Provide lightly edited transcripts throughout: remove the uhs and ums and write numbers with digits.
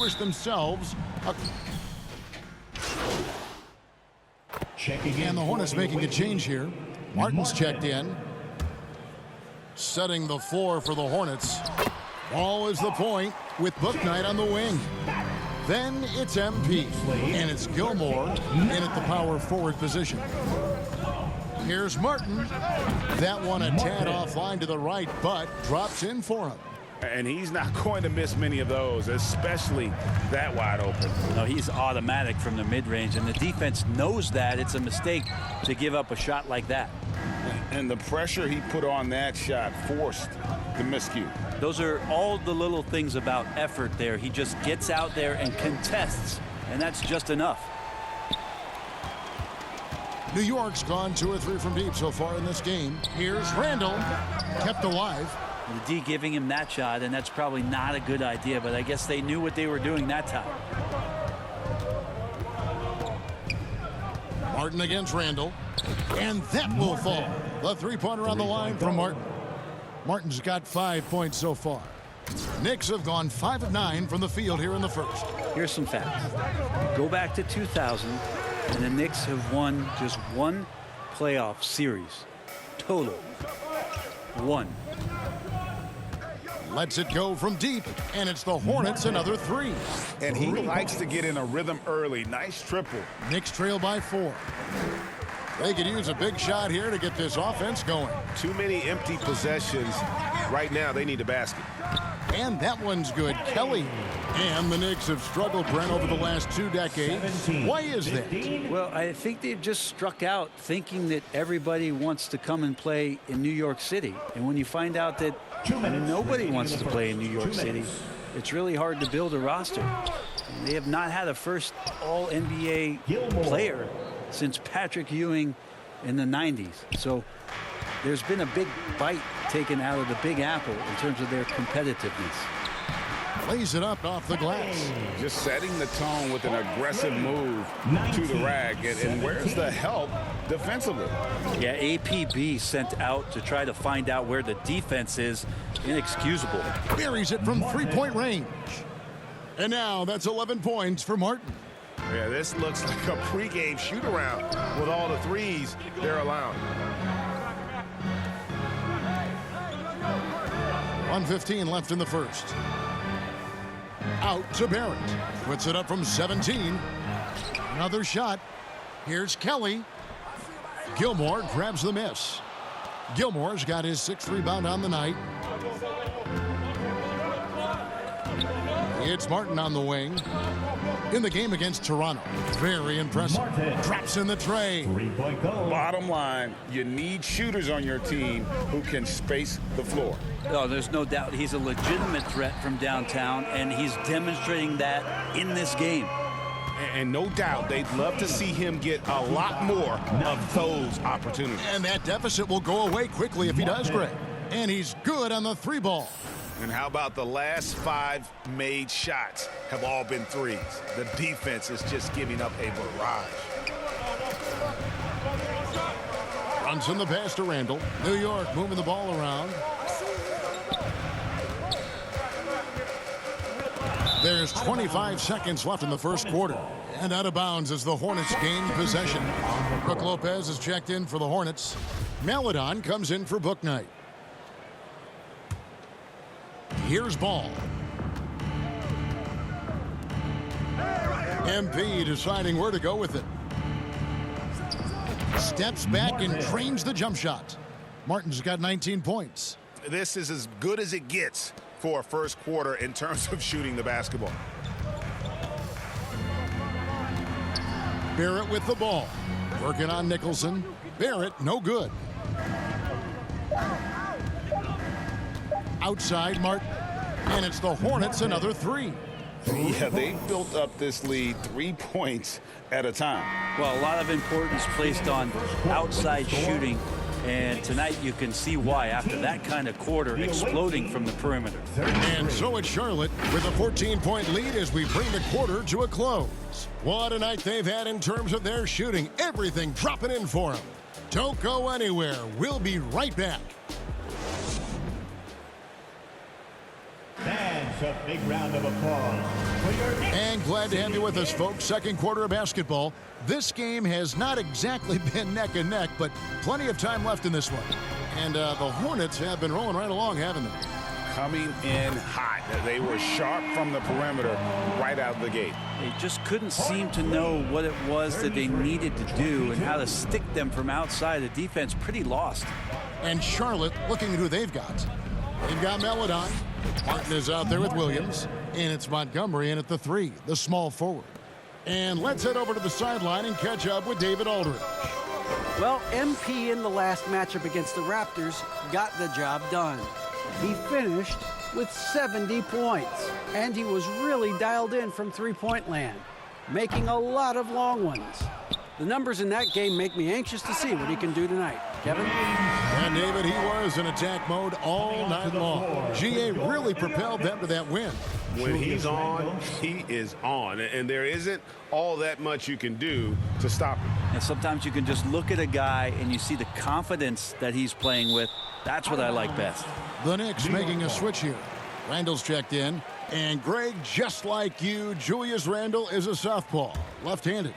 themselves. Checking And the Hornets making a change here. Martin's checked in. Setting the floor for the Hornets. Ball is the point with Bouknight on the wing. Then it's MP. And it's Gilmore in at the power forward position. Here's Martin. That one a tad offline to the right, but drops in for him. And he's not going to miss many of those, especially that wide open. No, he's automatic from the mid-range, and the defense knows that it's a mistake to give up a shot like that. And the pressure he put on that shot forced the miscue. Those are all the little things about effort there. He just gets out there and contests, and that's just enough. New York's gone 2 or 3 from deep so far in this game. Here's Randall, kept alive. The D giving him that shot, and that's probably not a good idea, but I guess they knew what they were doing that time. Martin against Randall, and that will fall. The three-pointer on the line from Martin. Martin's got 5 points so far. Knicks have gone 5 of 9 from the field here in the first. Here's some facts. Go back to 2000, and the Knicks have won just one playoff series. Total. One. Lets it go from deep, and it's the Hornets another 3. And he likes to get in a rhythm early. Nice triple. Knicks trail by 4. They could use a big shot here to get this offense going. Too many empty possessions. Right now, they need a basket. And that one's good. Kelly. And the Knicks have struggled, Brent, over the last 2 decades. Why is that? Well, I think they've just struck out thinking that everybody wants to come and play in New York City. And when you find out that nobody wants to play in New York City, it's really hard to build a roster. They have not had a first All-NBA player since Patrick Ewing in the 90s. So there's been a big bite taken out of the Big Apple in terms of their competitiveness. Lays it up off the glass. Just setting the tone with an aggressive move to the rack. And where's the help defensively? Yeah, APB sent out to try to find out where the defense is. Inexcusable. Buries it from 3-point range. And now that's 11 points for Martin. Yeah, this looks like a pregame shoot-around with all the threes they're allowing. 1:15 left in the first. Out to Barrett. Puts it up from 17. Another shot. Here's Kelly. Gilmore grabs the miss. Gilmore's got his 6th rebound on the night. It's Martin on the wing. In the game against Toronto. Very impressive. Drops in the tray. Bottom line, you need shooters on your team who can space the floor. Oh, there's no doubt he's a legitimate threat from downtown, and he's demonstrating that in this game. And no doubt they'd love to see him get a lot more of those opportunities. And that deficit will go away quickly if he does, Greg. And he's good on the 3-ball. And how about the last 5 made shots have all been threes? The defense is just giving up a barrage. Runs in the pass to Randall. New York moving the ball around. There's 25 seconds left in the first quarter. And out of bounds as the Hornets gain possession. Brook Lopez is checked in for the Hornets. Maledon comes in for Bouknight. Here's Ball. MP deciding where to go with it. Steps back and trains the jump shot. Martin's got 19 points. This is as good as it gets for a first quarter in terms of shooting the basketball. Barrett with the ball. Working on Nicholson. Barrett, no good. Outside Martin. And it's the Hornets another 3. Yeah, they built up this lead 3 points at a time. Well, a lot of importance placed on outside shooting, and tonight you can see why after that kind of quarter exploding from the perimeter. And so it's Charlotte with a 14-point lead as we bring the quarter to a close. What a night they've had in terms of their shooting. Everything dropping in for them. Don't go anywhere. We'll be right back. a big round of applause for your And glad to have you with us, folks. Second quarter of basketball. This game has not exactly been neck and neck, but plenty of time left in this one. And the Hornets have been rolling right along, haven't they? Coming in hot. They were sharp from the perimeter right out of the gate. They just couldn't seem to know what it was that they needed to do and how to stick them from outside. The defense pretty lost. And Charlotte, looking at who they've got. They've got Meladon. Martin is out there with Williams. And it's Montgomery in at the 3, the small forward. And let's head over to the sideline and catch up with David Aldridge. Well, MP in the last matchup against the Raptors got the job done. He finished with 70 points, and he was really dialed in from three-point land, making a lot of long ones. The numbers in that game make me anxious to see what he can do tonight. Kevin? And David, he was in attack mode all night long. GA really propelled them to that win. When he's on, he is on. And there isn't all that much you can do to stop him. And sometimes you can just look at a guy and you see the confidence that he's playing with. That's what I like best. The Knicks making a switch here. Randall's checked in. And Greg, just like you, Julius Randle is a southpaw, left-handed.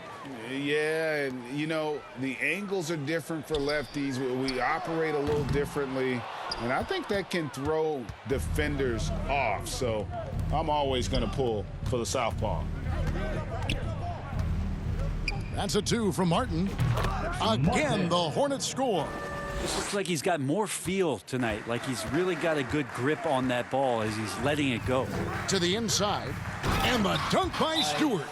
Yeah, and, you know, the angles are different for lefties. We operate a little differently, and I think that can throw defenders off. So I'm always going to pull for the southpaw. That's a 2 from Martin. Again, the Hornets score. This looks like he's got more feel tonight, like he's really got a good grip on that ball as he's letting it go. To the inside, and the dunk by Stewart.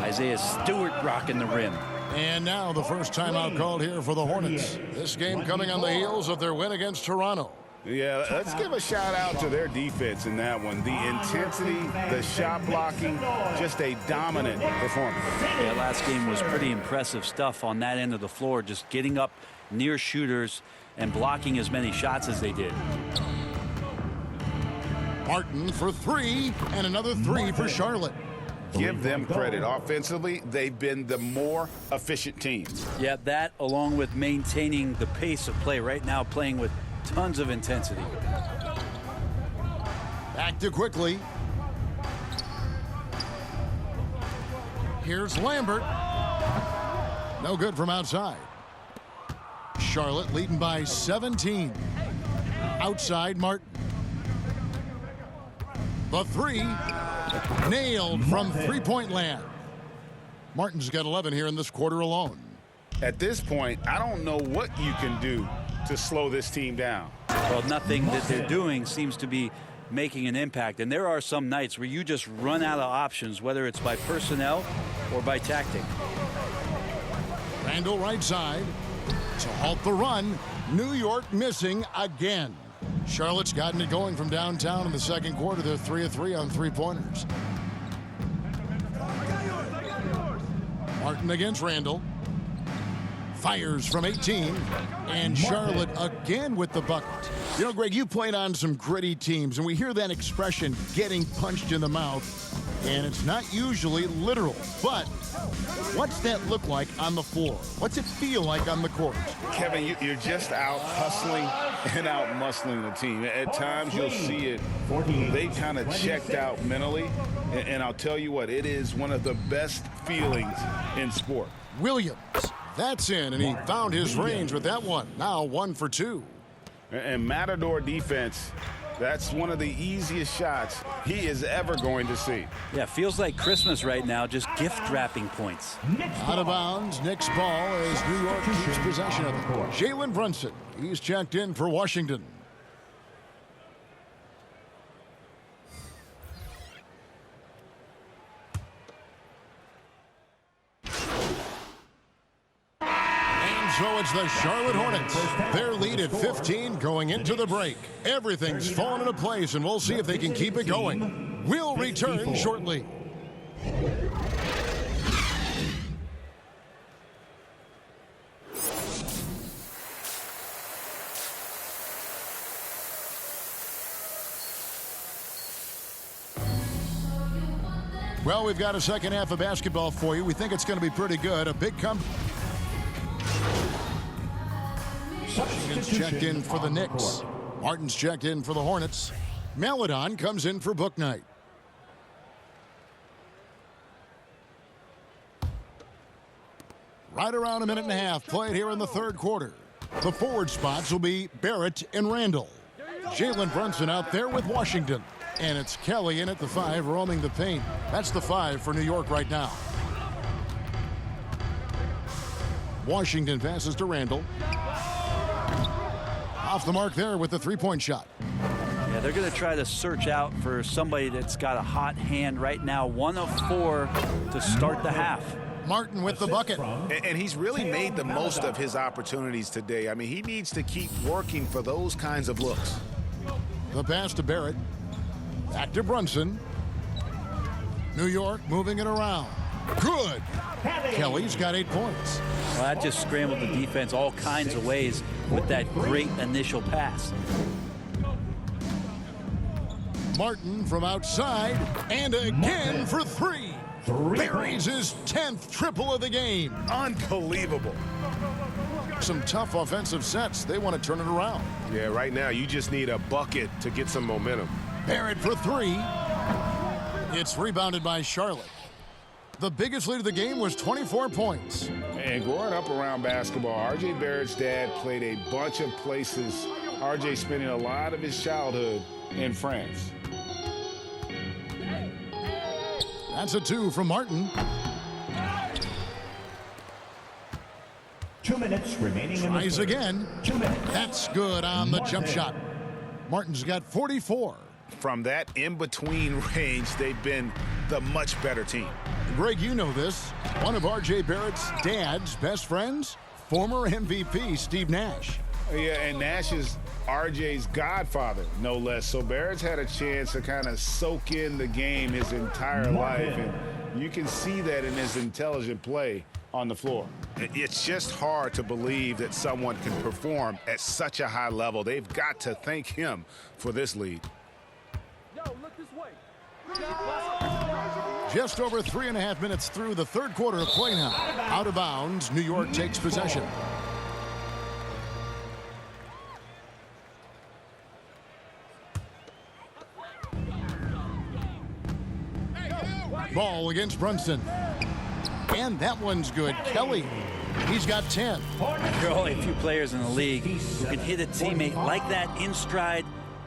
Isaiah Stewart rocking the rim. And now the first timeout called here for the Hornets. This game coming on the heels of their win against Toronto. Yeah, let's give a shout out to their defense in that one. The intensity, the shot blocking, just a dominant performance. Yeah, last game was pretty impressive stuff on that end of the floor, just getting up near shooters and blocking as many shots as they did. Martin for 3, and another 3 for Charlotte. Give them credit. Offensively, they've been the more efficient team. Yeah, that along with maintaining the pace of play right now, playing with tons of intensity. Back to quickly. Here's Lambert. No good from outside. Charlotte leading by 17. Outside Martin. The 3 nailed from three-point land. Martin's got 11 here in this quarter alone. At this point, I don't know what you can do to slow this team down. Well, nothing that they're doing seems to be making an impact. And there are some nights where you just run out of options, whether it's by personnel or by tactic. Randall right side to halt the run. New York missing again. Charlotte's gotten it going from downtown in the second quarter. They're 3 of 3 on three-pointers. Martin against Randall. Fires from 18. And Charlotte again with the bucket. You know, Greg, you played on some gritty teams, and we hear that expression, getting punched in the mouth. And it's not usually literal, but what's that look like on the floor? What's it feel like on the court? Kevin, you're just out hustling and out muscling the team. At times you'll see it. They kind of checked out mentally. And I'll tell you what, it is one of the best feelings in sport. Williams, that's in, and he found his range with that one. Now 1 for 2. And Matador defense, that's one of the easiest shots he is ever going to see. Yeah, feels like Christmas right now, just gift wrapping points. Out of bounds, Knicks ball as New York keeps possession of it. Jalen Brunson, he's checked in for Washington. So it's the Charlotte Hornets. Their lead at 15 going into the break. Everything's fallen into place, and we'll see if they can keep it going. We'll return shortly. Well, we've got a second half of basketball for you. We think it's going to be pretty good. A big comeback. Washington's checked in for the Knicks. Martin's checked in for the Hornets. Meladon comes in for Book Night. Right around a minute and a half played here in the third quarter. The forward spots will be Barrett and Randall. Jalen Brunson out there with Washington. And it's Kelly in at the 5, roaming the paint. That's the 5 for New York right now. Washington passes to Randall. Off the mark there with the three-point shot. Yeah, they're going to try to search out for somebody that's got a hot hand right now. 1 of 4 to start the half. Martin with the bucket. And he's really made the most of his opportunities today. I mean, he needs to keep working for those kinds of looks. The pass to Barrett. Back to Brunson. New York moving it around. Good. Kelly's got 8 points. Well, that just scrambled the defense all kinds of ways with that great initial pass. Martin from outside, and again for 3. Buries his 10th triple of the game. Unbelievable. Some tough offensive sets. They want to turn it around. Yeah, right now you just need a bucket to get some momentum. Barrett for 3. It's rebounded by Charlotte. The biggest lead of the game was 24 points. And growing up around basketball, R.J. Barrett's dad played a bunch of places. R.J. spending a lot of his childhood in France. That's a 2 from Martin. 2 minutes remaining in the Tries third. again. 2 minutes. That's good on the jump shot. Martin's got 44. From that in-between range, they've been the much better team. Greg, you know this. One of R.J. Barrett's dad's best friends, former MVP Steve Nash. Yeah, and Nash is R.J.'s godfather, no less. So Barrett's had a chance to kind of soak in the game his entire life, and you can see that in his intelligent play on the floor. It's just hard to believe that someone can perform at such a high level. They've got to thank him for this lead. Just over 3.5 minutes through the third quarter of play now. Out of bounds, New York takes possession. Ball against Brunson. And that one's good. Kelly, he's got 10. There are only a few players in the league who can hit a teammate like that in stride.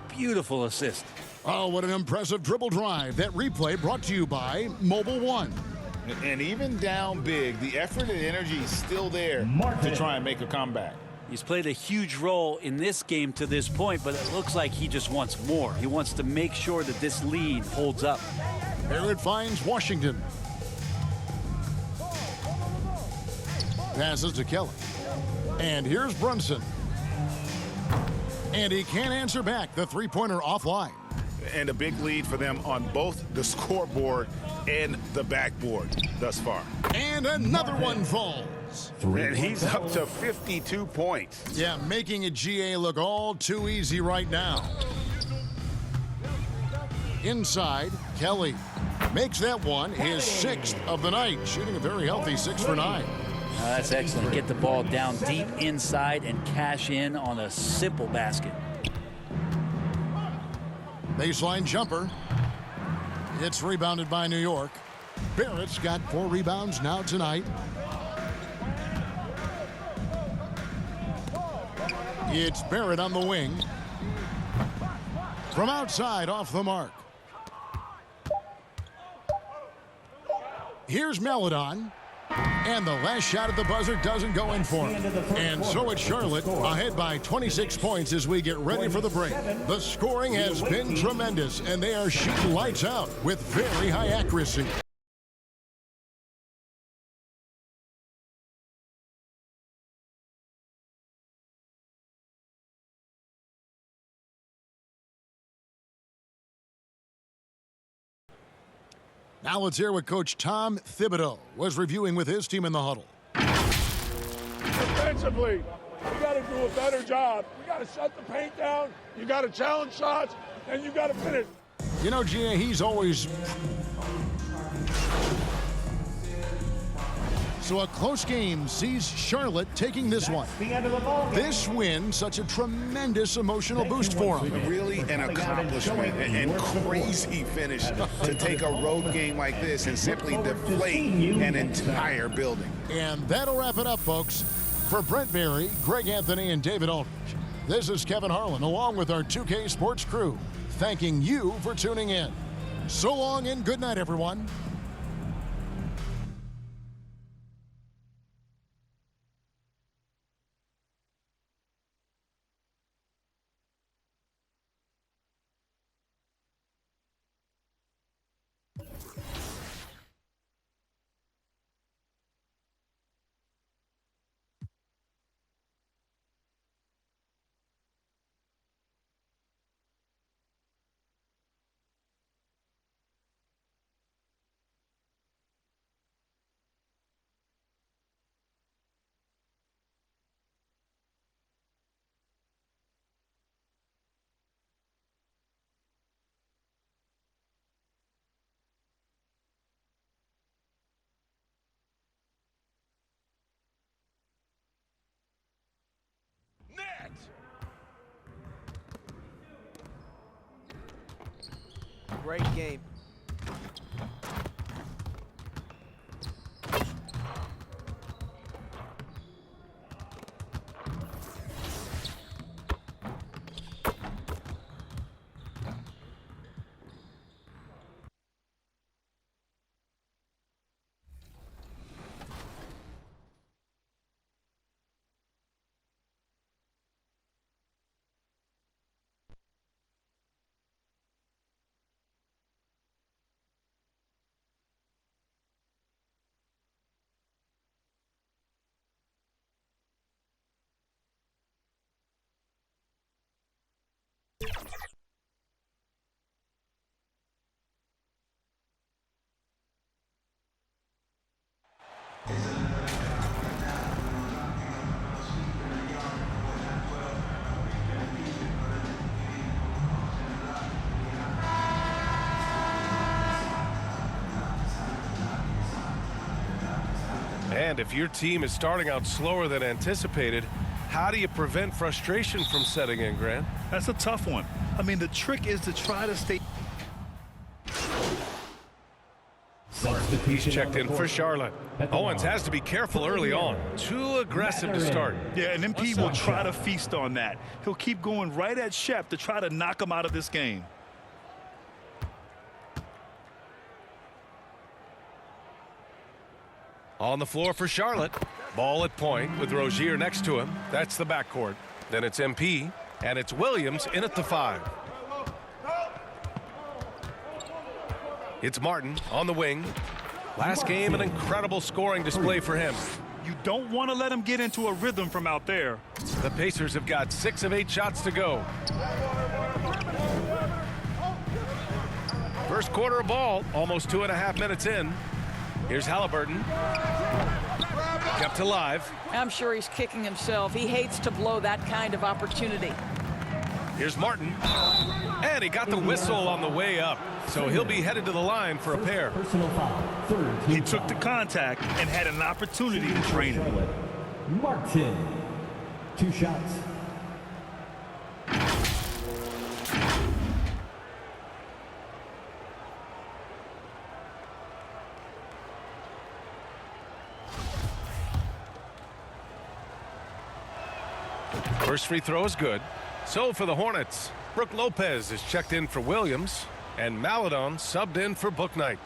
Beautiful assist. Oh, what an impressive dribble drive. That replay brought to you by Mobile One. And even down big, the effort and energy is still there to try and make a comeback. He's played a huge role in this game to this point, but it looks like he just wants more. He wants to make sure that this lead holds up. Barrett finds Washington. Passes to Kelly. And here's Brunson. And he can't answer back. The three-pointer offline. And a big lead for them on both the scoreboard and the backboard thus far. And another one falls. And he's up to 52 points. Yeah, making a GA look all too easy right now. Inside, Kelly makes that one his 6th of the night, shooting a very healthy 6 for 9. That's excellent. Get the ball down deep inside and cash in on a simple basket. Baseline jumper. It's rebounded by New York. Barrett's got 4 rebounds now tonight. It's Barrett on the wing. From outside, off the mark. Here's Melodon. And the last shot at the buzzer doesn't go in for him. And so it's Charlotte ahead by 26 points as we get ready for the break. The scoring has been tremendous, and they are shooting lights out with very high accuracy. Now let's hear what Coach Tom Thibodeau was reviewing with his team in the huddle. Defensively, we got to do a better job. We got to shut the paint down. You got to challenge shots, and you got to finish. You know, Gia, he's always So a close game sees Charlotte taking this one. The end of the ball game. This win, such a tremendous emotional boost for them. Really an accomplishment and crazy finish to take a road game like this and simply deflate an entire building. And that'll wrap it up, folks. For Brent Berry, Greg Anthony, and David Aldridge, this is Kevin Harlan, along with our 2K Sports crew, thanking you for tuning in. So long and good night, everyone. Great game. And if your team is starting out slower than anticipated, how do you prevent frustration from setting in, Grant? That's a tough one. I mean, the trick is to try to stay. He's checked in for Charlotte. Owens has to be careful early on. Too aggressive to start. Yeah, and MP will try to feast on that. He'll keep going right at Shep to try to knock him out of this game. On the floor for Charlotte. Ball at point with Rozier next to him. That's the backcourt. Then it's MP, and it's Williams in at the 5. It's Martin on the wing. Last game, an incredible scoring display for him. You don't want to let him get into a rhythm from out there. The Pacers have got 6 of 8 shots to go. First quarter of ball, almost 2.5 minutes in. Here's Halliburton. Kept alive. I'm sure he's kicking himself. He hates to blow that kind of opportunity. Here's Martin. And he got the whistle on the way up. So he'll be headed to the line for a pair. He took the contact and had an opportunity to drain it. Martin. 2 shots. First free throw is good. So for the Hornets, Brook Lopez is checked in for Williams, and Maladon subbed in for Bouknight.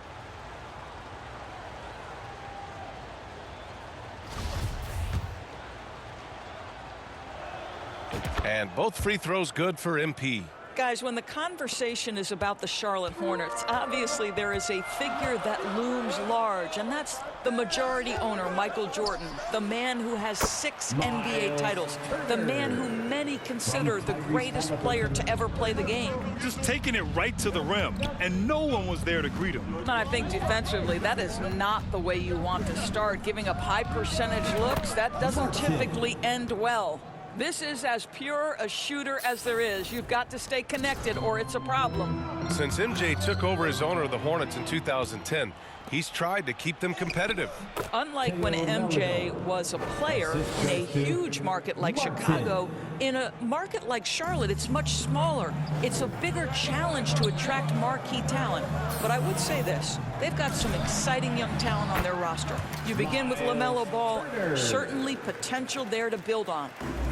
And both free throws good for MP. Guys, when the conversation is about the Charlotte Hornets, obviously there is a figure that looms large, and that's the majority owner, Michael Jordan, the man who has 6 NBA titles, the man who many consider the greatest player to ever play the game. Just taking it right to the rim, and no one was there to greet him. And I think defensively, that is not the way you want to start. Giving up high percentage looks, that doesn't typically end well. This is as pure a shooter as there is. You've got to stay connected or it's a problem. Since MJ took over as owner of the Hornets in 2010, He's tried to keep them competitive. Unlike when MJ was a player in a huge market like Chicago, in a market like Charlotte, it's much smaller. It's a bigger challenge to attract marquee talent. But I would say this, they've got some exciting young talent on their roster. You begin with LaMelo Ball, certainly potential there to build on.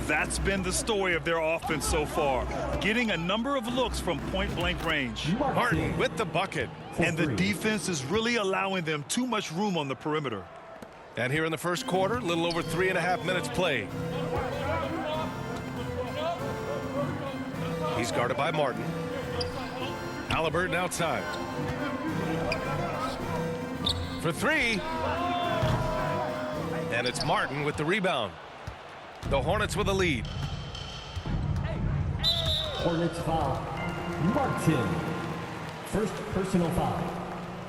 That's been the story of their offense so far, getting a number of looks from point-blank range. Martin with the bucket. And the defense is really allowing them too much room on the perimeter. And here in the first quarter, a little over 3.5 minutes played. He's guarded by Martin. Halliburton outside. For three. And it's Martin with the rebound. The Hornets with a lead. Hornets foul. Martin. First personal foul.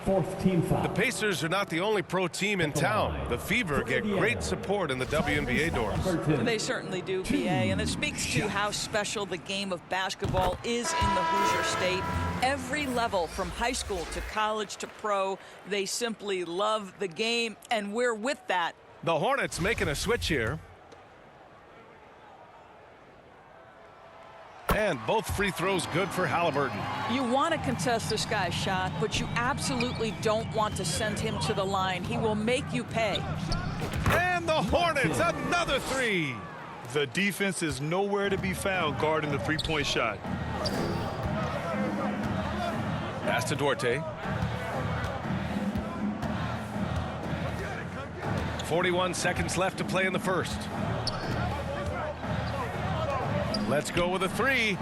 Fourth team foul. The Pacers are not the only pro team in town. The Fever get great support in the WNBA doors. They certainly do, PA, and it speaks to how special the game of basketball is in the Hoosier State. Every level, from high school to college to pro, they simply love the game, and we're with that. The Hornets making a switch here. And both free throws good for Halliburton. You want to contest this guy's shot, but you absolutely don't want to send him to the line. He will make you pay. And the Hornets, another three. The defense is nowhere to be found guarding the three-point shot. Pass to Duarte. 41 seconds left to play in the first. Let's go with a three.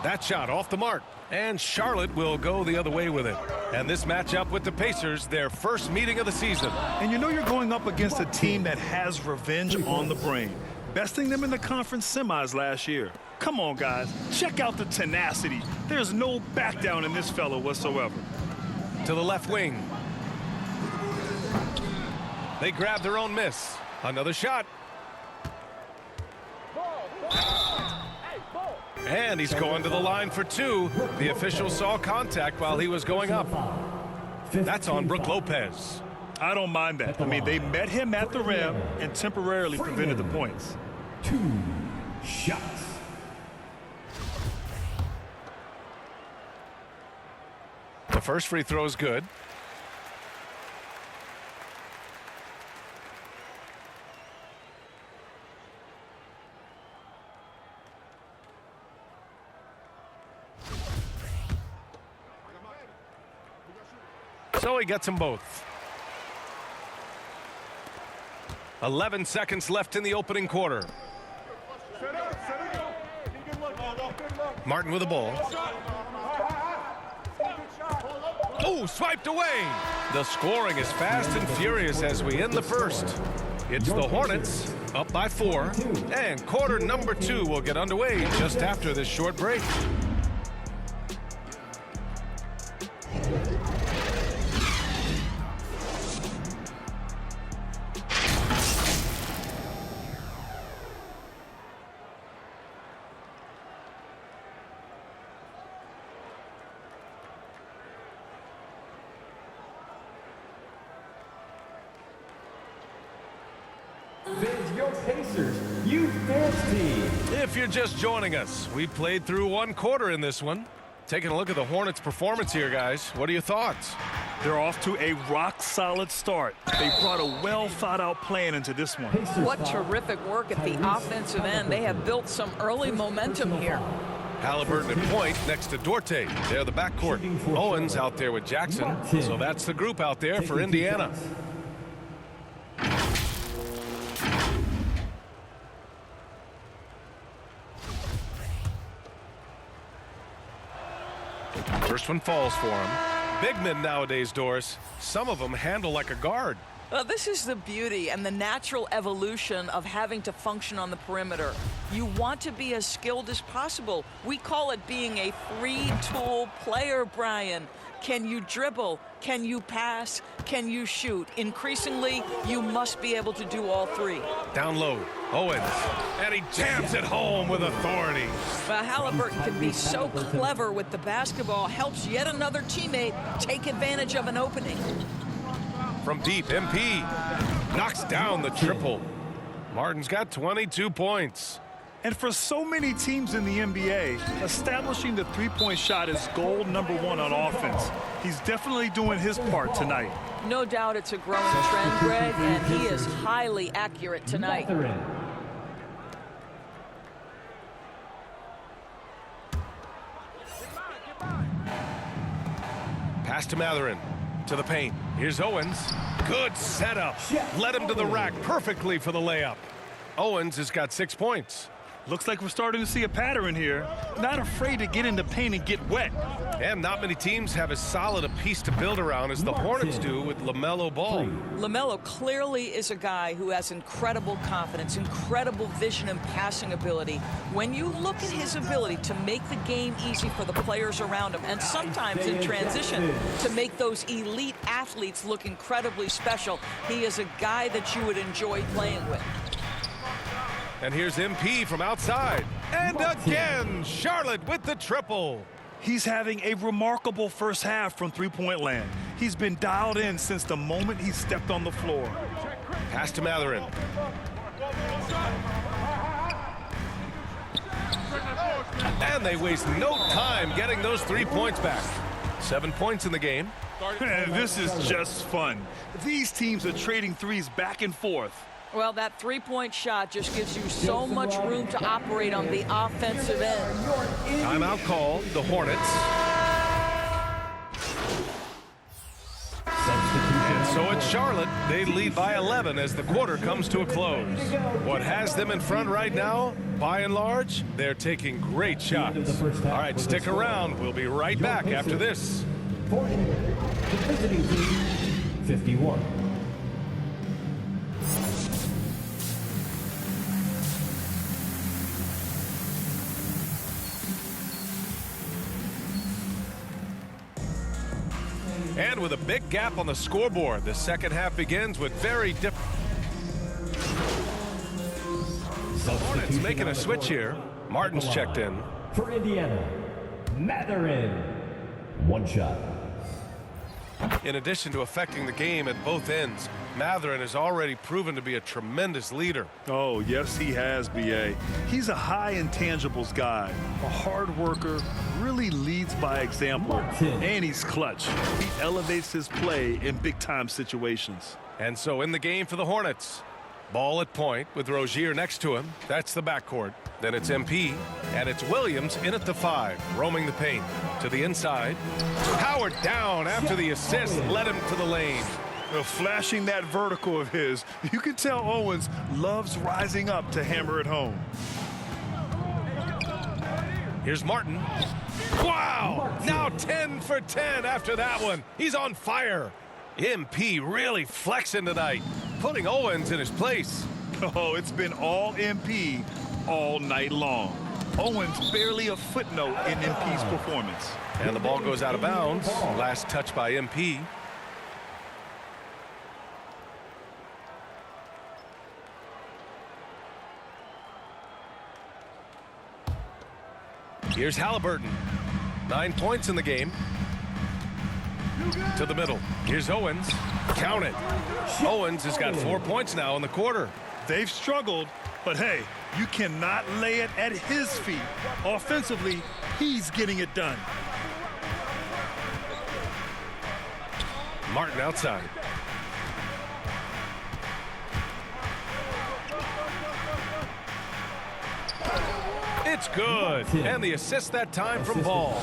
That shot off the mark. And Charlotte will go the other way with it. And this matchup with the Pacers, their first meeting of the season. And you know you're going up against a team that has revenge on the brain, besting them in the conference semis last year. Come on, guys. Check out the tenacity. There's no back down in this fella whatsoever. To the left wing. They grab their own miss. Another shot. And he's going to the line for two. The official saw contact while he was going up. That's on Brook Lopez. I don't mind that. I mean, they met him at the rim and temporarily prevented the points. 2 shots. The first free throw is good. So he gets them both. 11 seconds left in the opening quarter. Martin with the ball. Oh, swiped away. The scoring is fast and furious as we end the first. It's the Hornets up by 4. And quarter number 2 will get underway just after this short break. There's your Pacers Youth Dance Team. If you're just joining us, we played through 1 quarter in this one. Taking a look at the Hornets' performance here, guys. What are your thoughts? They're off to a rock-solid start. They brought a well-thought-out plan into this one. What terrific work at the offensive end. They have built some early momentum here. Halliburton at point next to Duarte. They're the backcourt. Owens out there with Jackson. So that's the group out there for Indiana. First one falls for him. Big men nowadays, Doris. Some of them handle like a guard. Well, this is the beauty and the natural evolution of having to function on the perimeter. You want to be as skilled as possible. We call it being a three-tool player, Brian. Can you dribble? Can you pass? Can you shoot? Increasingly, you must be able to do all three. Down low, Owens, and he jams it home with authority. Well, Halliburton can be so clever with the basketball, helps yet another teammate take advantage of an opening. From deep, MP knocks down the triple. Martin's got 22 points. And for so many teams in the NBA, establishing the three-point shot is goal number one on offense. He's definitely doing his part tonight. No doubt it's a growing trend, Greg, and he is highly accurate tonight. Pass to Matherin. To the paint. Here's Owens. Good setup. Led him to the rack perfectly for the layup. Owens has got 6 points. Looks like we're starting to see a pattern here. Not afraid to get in the paint and get wet. And not many teams have as solid a piece to build around as the Hornets do with LaMelo Ball. LaMelo clearly is a guy who has incredible confidence, incredible vision and passing ability. When you look at his ability to make the game easy for the players around him, and sometimes in transition to make those elite athletes look incredibly special, he is a guy that you would enjoy playing with. And here's MP from outside. And again, Charlotte with the triple. He's having a remarkable first half from three-point land. He's been dialed in since the moment he stepped on the floor. Pass to Matherin. And they waste no time getting those 3 points back. 7 points in the game. And this is just fun. These teams are trading threes back and forth. Well, that three-point shot just gives you so much room to operate on the offensive end. Timeout call, the Hornets. And so it's Charlotte. They lead by 11 as the quarter comes to a close. What has them in front right now, by and large, they're taking great shots. All right, stick around. We'll be right back after this. 40, the visiting team, 51. And with a big gap on the scoreboard, the second half begins with very different. Hornets making a switch here. Martin's checked in. For Indiana, Matherin. One shot. In addition to affecting the game at both ends, Matherin has already proven to be a tremendous leader. Oh, yes, he has, B.A. He's a high intangibles guy, a hard worker, really leads by example, and he's clutch. He elevates his play in big-time situations. And so in the game for the Hornets, ball at point with Rozier next to him. That's the backcourt. Then it's MP, and it's Williams in at the 5, roaming the paint. To the inside. Powered down after the assist led him to the lane. Flashing that vertical of his, you can tell Owens loves rising up to hammer it home. Here's Martin. Wow! Now 10 for 10 after that one. He's on fire. MP really flexing tonight, putting Owens in his place. Oh, it's been all MP all night long. Owens barely a footnote in MP's performance. And the ball goes out of bounds. Last touch by MP. Here's Halliburton. 9 points in the game. To the middle. Here's Owens. Count it. Owens has got 4 points now in the quarter. They've struggled, but hey, you cannot lay it at his feet. Offensively, he's getting it done. Martin outside. It's good. And the assist that time from Ball.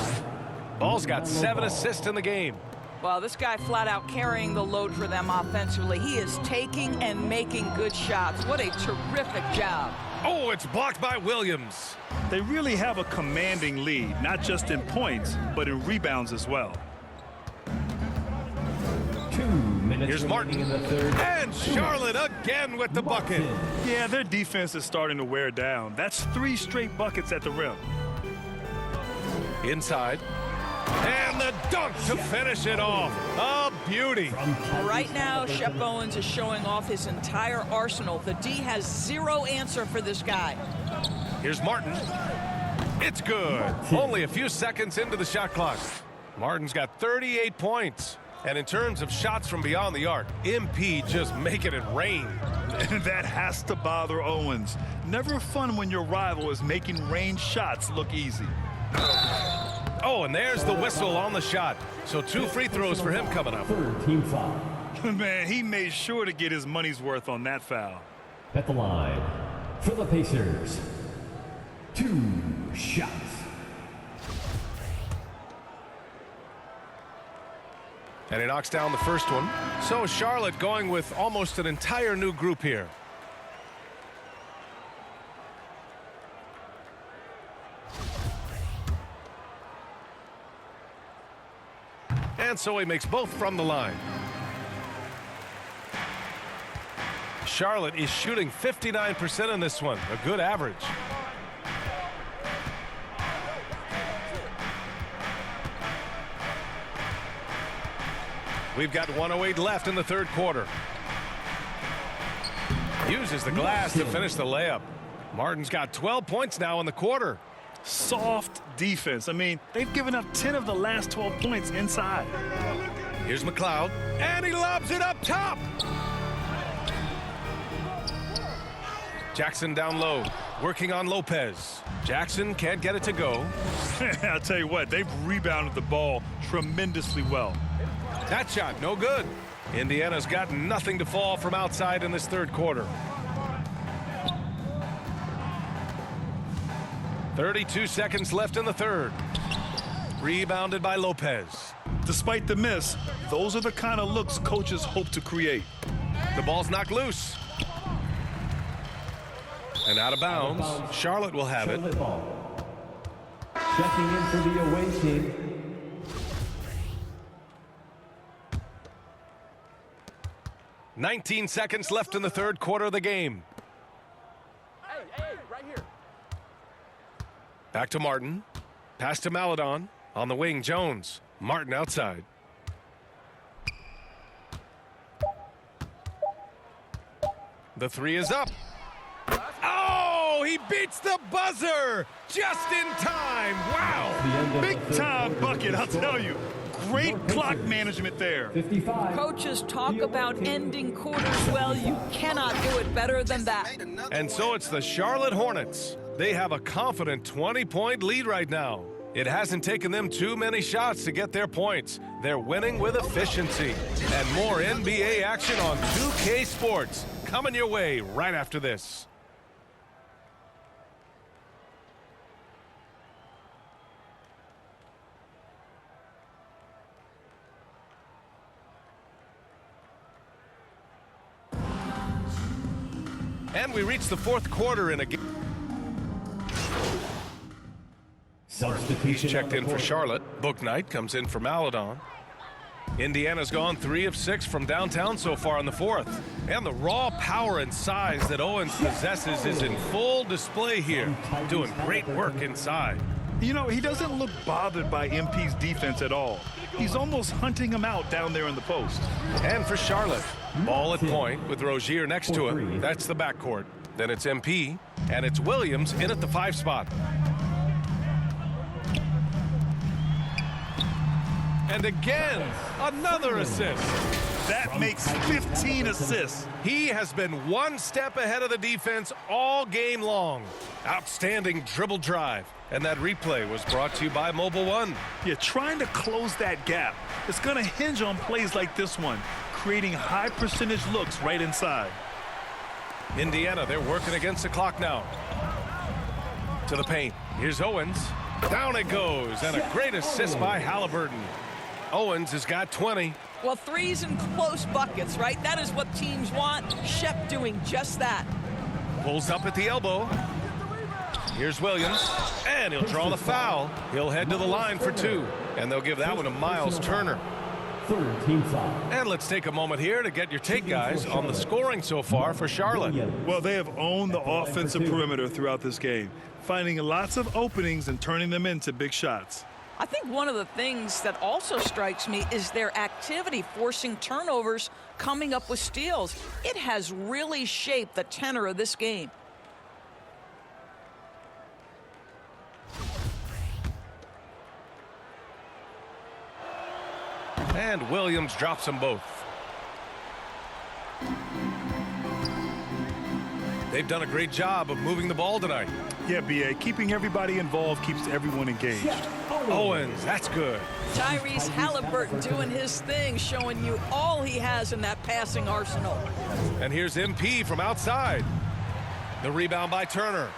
Ball's got 7 assists in the game. Well, this guy flat out carrying the load for them offensively. He is taking and making good shots. What a terrific job. Oh, it's blocked by Williams. They really have a commanding lead, not just in points, but in rebounds as well. 2 Here's Martin. And Charlotte again with the bucket. Yeah, their defense is starting to wear down. That's 3 straight buckets at the rim. Inside. And the dunk to finish it off. A beauty. Right now, Shep Owens is showing off his entire arsenal. The D has zero answer for this guy. Here's Martin. It's good. Only a few seconds into the shot clock. Martin's got 38 points. And in terms of shots from beyond the arc, MP just making it rain. And that has to bother Owens. Never fun when your rival is making range shots look easy. Oh, and there's the whistle on the shot. So 2 free throws for him coming up. Team foul. Man, he made sure to get his money's worth on that foul. At the line for the Pacers. 2 shots. And he knocks down the first one. So Charlotte going with almost an entire new group here. And so he makes both from the line. Charlotte is shooting 59% in this one, a good average. We've got 1:08 left in the third quarter. Uses the glass to finish the layup. Martin's got 12 points now in the quarter. Soft defense. I mean, they've given up 10 of the last 12 points inside. Here's McLeod, and he lobs it up top. Jackson down low, working on Lopez. Jackson can't get it to go. I'll tell you what, they've rebounded the ball tremendously well. That shot, no good. Indiana's got nothing to fall from outside in this third quarter. 32 seconds left in the third. Rebounded by Lopez. Despite the miss, those are the kind of looks coaches hope to create. The ball's knocked loose. And out of bounds. Charlotte will have it. Checking in for the away team. "19 seconds left in the third quarter of the game. Hey, right here. Back to Martin. Pass to Maladon. On the wing, Jones. Martin outside. The 3 is up. Oh, he beats the buzzer just in time. Wow. Big time bucket, I'll tell you. Great clock management there. 55. Coaches talk about ending quarters well. You cannot do it better than that. And so it's the Charlotte Hornets. They have a confident 20-point lead right now. It hasn't taken them too many shots to get their points. They're winning with efficiency. And more NBA action on 2K Sports coming your way right after this. And we reach the fourth quarter in a game. He's checked in for Charlotte. Bouknight comes in for Maladon. Indiana's gone 3 of 6 from downtown so far in the fourth. And the raw power and size that Owens possesses is in full display here. Doing great work inside. You know, he doesn't look bothered by MP's defense at all. He's almost hunting him out down there in the post. And for Charlotte, ball at point with Rozier next to him. That's the backcourt. Then it's MP, and it's Williams in at the 5 spot. And again, another assist. That makes 15 assists. He has been one step ahead of the defense all game long. Outstanding dribble drive. And that replay was brought to you by Mobile One. You're trying to close that gap. It's going to hinge on plays like this one, creating high percentage looks right inside. Indiana, they're working against the clock now. To the paint. Here's Owens. Down it goes. And a great assist by Halliburton. Owens has got 20. Well, threes and close buckets, right? That is what teams want. Shep doing just that. Pulls up at the elbow. Here's Williams, and he'll draw the foul. He'll head to the line for 2, and they'll give that one to Miles Turner. third team foul. And let's take a moment here to get your take, guys, on the scoring so far for Charlotte. Well, they have owned the offensive perimeter throughout this game, finding lots of openings and turning them into big shots. I think one of the things that also strikes me is their activity, forcing turnovers, coming up with steals. It has really shaped the tenor of this game. And Williams drops them both. They've done a great job of moving the ball tonight. Yeah, B.A., keeping everybody involved keeps everyone engaged. Owens, that's good. Tyrese Halliburton doing his thing, showing you all he has in that passing arsenal. And here's MP from outside. The rebound by Turner.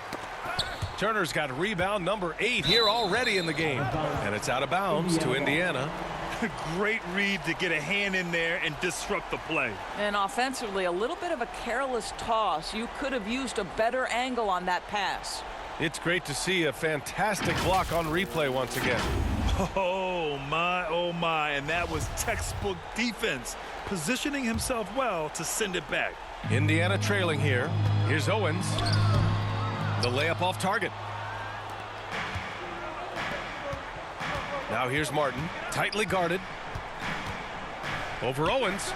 Turner's got rebound number 8 here already in the game. And it's out of bounds to Indiana. Great read to get a hand in there and disrupt the play. And offensively, a little bit of a careless toss. You could have used a better angle on that pass. It's great to see a fantastic block on replay once again. Oh my, and that was textbook defense, positioning himself well to send it back. Indiana trailing here. Here's Owens. The layup off target. Now here's Martin, tightly guarded. Over Owens.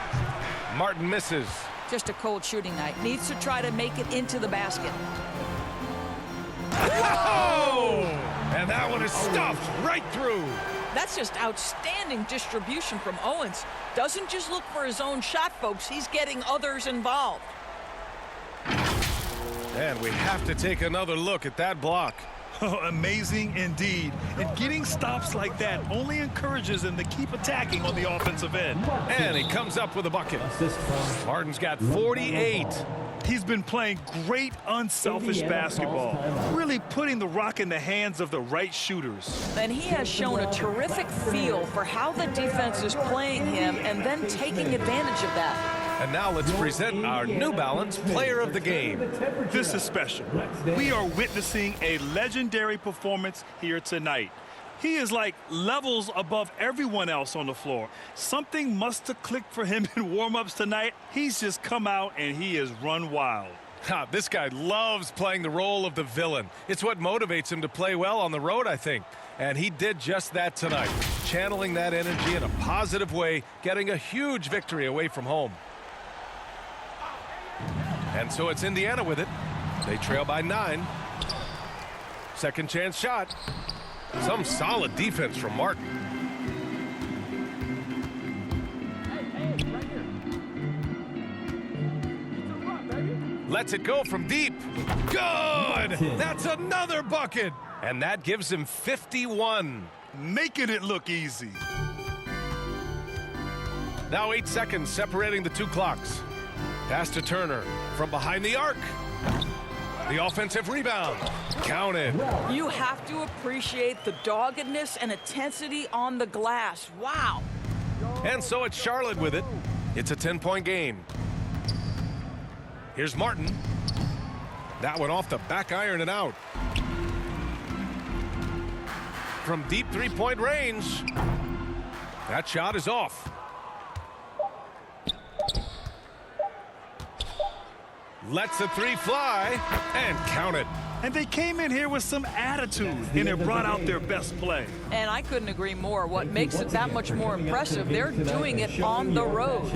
Martin misses. Just a cold shooting night. Needs to try to make it into the basket. Oh! And that one is stuffed right through. That's just outstanding distribution from Owens. Doesn't just look for his own shot, folks. He's getting others involved. And we have to take another look at that block. Oh, amazing indeed. And getting stops like that only encourages him to keep attacking on the offensive end. And he comes up with a bucket. Martin's got 48. He's been playing great unselfish basketball, really putting the rock in the hands of the right shooters. And he has shown a terrific feel for how the defense is playing him and then taking advantage of that. And now let's present our New Balance Player of the Game. This is special. We are witnessing a legendary performance here tonight. He is like levels above everyone else on the floor. Something must have clicked for him in warm-ups tonight. He's just come out and he has run wild. This guy loves playing the role of the villain. It's what motivates him to play well on the road, I think. And he did just that tonight, channeling that energy in a positive way, getting a huge victory away from home. And so it's Indiana with it. They trail by 9. Second chance shot. Some solid defense from Martin. Lets it go from deep. Good! That's another bucket! And that gives him 51. Making it look easy. Now 8 seconds separating the two clocks. Pass to Turner from behind the arc. The offensive rebound. Counted. You have to appreciate the doggedness and intensity on the glass. Wow. And so it's Charlotte with it. It's a 10-point game. Here's Martin. That one off the back iron and out. From deep three-point range. That shot is off. Lets the 3 fly and count it. And they came in here with some attitude, and it brought out their best play. And I couldn't agree more. What makes it that much more impressive, they're doing it on the road.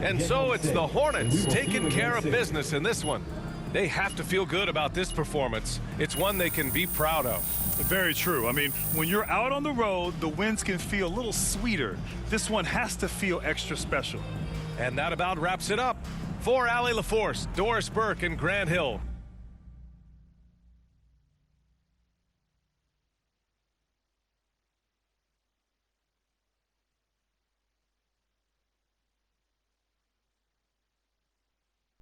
And so it's the Hornets taking care of business in this one. They have to feel good about this performance. It's one they can be proud of. Very true. I mean, when you're out on the road, the wins can feel a little sweeter. This one has to feel extra special. And that about wraps it up. For Allie LaForce, Doris Burke, and Grant Hill,